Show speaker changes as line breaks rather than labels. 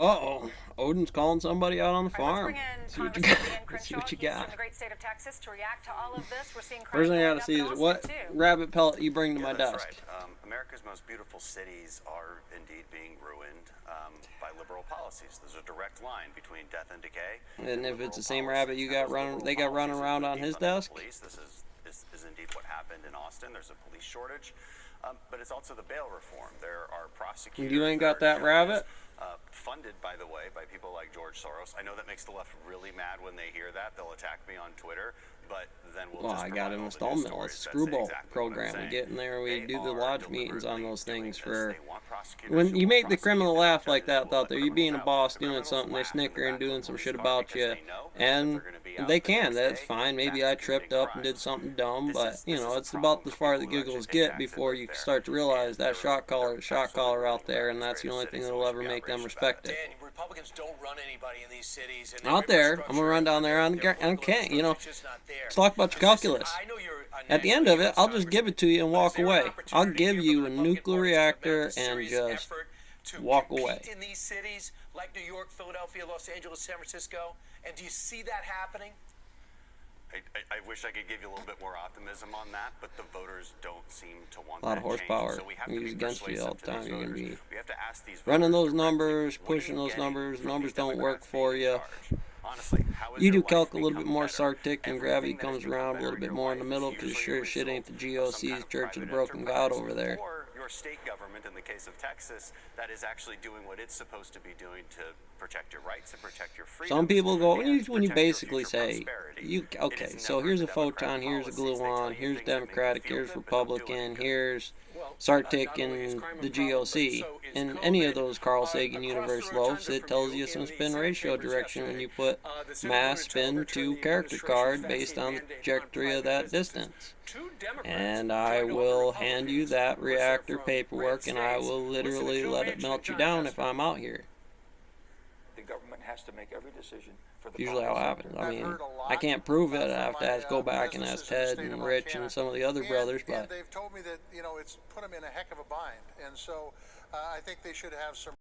Uh-oh. Odin's calling somebody out on the
All right,
farm.
let's
See
bring
what
in
you got.
Congressman Dan
Let's see
Crenshaw.
what you
He's
got.
in the great state of Texas to react to all of this. We're seeing crime
First thing I
going
gotta
up
see
in
is
Austin,
what
too.
rabbit pellet you bring to my
That's
desk.
right. America's most beautiful cities are indeed being ruined by liberal policies. There's a direct line between death and decay.
And if it's the same rabbit you got running, they got running around on his desk.
Police. This is indeed what happened in Austin. There's a police shortage, but it's also the bail reform. There are prosecutors.
You ain't got that rabbit?
Funded, by the way, by people like George Soros. I know that makes the left really mad when they hear that. They'll attack me on Twitter, but then we'll just
I got an installment. It's a screwball program. We get in there, we do the lodge meetings on those things for... When you make the criminal laugh like that out there, you being a boss doing something, they snicker and doing some shit about you, and they can, that's fine. Maybe I tripped up and did something dumb, but, you know, it's about as far as the giggles get before you start to realize that shot caller is shot caller out there, and that's the only thing that will ever make them respect it.
Dan, Republicans don't run anybody in these cities. And
Out there, I'm gonna run down there on can't, you know, let's talk about your calculus. At the end of it, I'll just give it to you and walk away. I'll give you a nuclear reactor and just walk away.
In these cities like New York, Philadelphia, Los Angeles, San Francisco, and do you see that happening?
I wish I could give you a little bit more optimism on that, but the voters don't seem to want
A lot of
that
horsepower.
change. So we have to
Use
be
against you all the
persuasive to
time.
these
You're gonna
voters.
be
We have to ask these
running
voters
those
directly,
numbers,
what are you
pushing those
getting
numbers.
from
Numbers
these
don't work
Democrats
for
being
you.
in charge? Honestly, how is
You do
your
calc
life
a little bit
become
more
better?
Sartic and gravity
Everything that has
comes
become
around a
better
little
in
bit
your
more in the
life
middle,
is
because
usually
sure
a
shit ain't the
result of some
GOC's
kind of
Church of the
private
Broken God
enterprise,
over there.
or your state government, in the case of Texas, that is actually doing what it's supposed to be doing to protect your rights and protect your freedoms.
Some people go, when you
protect your
basically
future
say,
prosperity.
okay, so here's a photon, here's a gluon, here's Democratic, here's Republican, here's Sartic and the GOC. In any of those Carl Sagan universe loaves, it tells you some spin ratio direction when you put mass spin to character card based on the trajectory of that distance. And I will hand you that reactor paperwork, and I will literally let it melt you down if I'm out here.
The government has to make every decision for the
Usually how it happens. I mean, I can't prove it. I have to go back and ask Ted and Rich and some of the other brothers, but
they've told me that, you know, it's put them in a heck of a bind, and so I think they should have some